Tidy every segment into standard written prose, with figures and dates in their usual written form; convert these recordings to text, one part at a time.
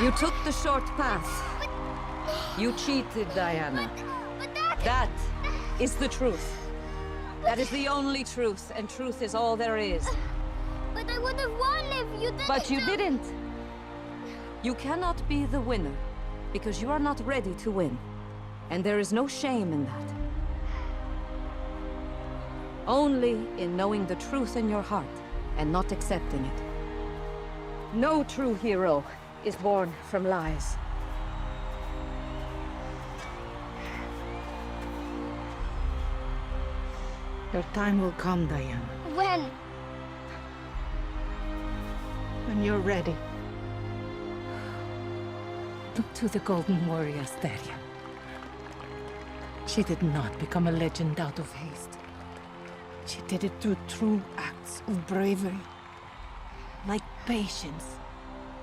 You took the short path. You cheated, Diana. But that... That is the truth. That is the only truth, and truth is all there is. But I would have won if you didn't. But you didn't. You cannot be the winner, because you are not ready to win. And there is no shame in that. Only in knowing the truth in your heart, and not accepting it. No true hero is born from lies. Your time will come, Diana, When? when you're ready. Look to the Golden Warrior, Asteria. She did not become a legend out of haste. She did it through true acts of bravery, like patience,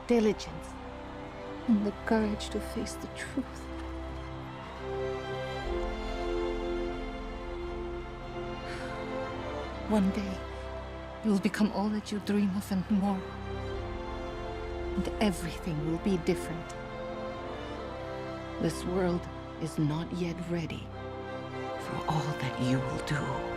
diligence, and the courage to face the truth. One day, you'll become all that you dream of and more. And everything will be different. This world is not yet ready for all that you will do.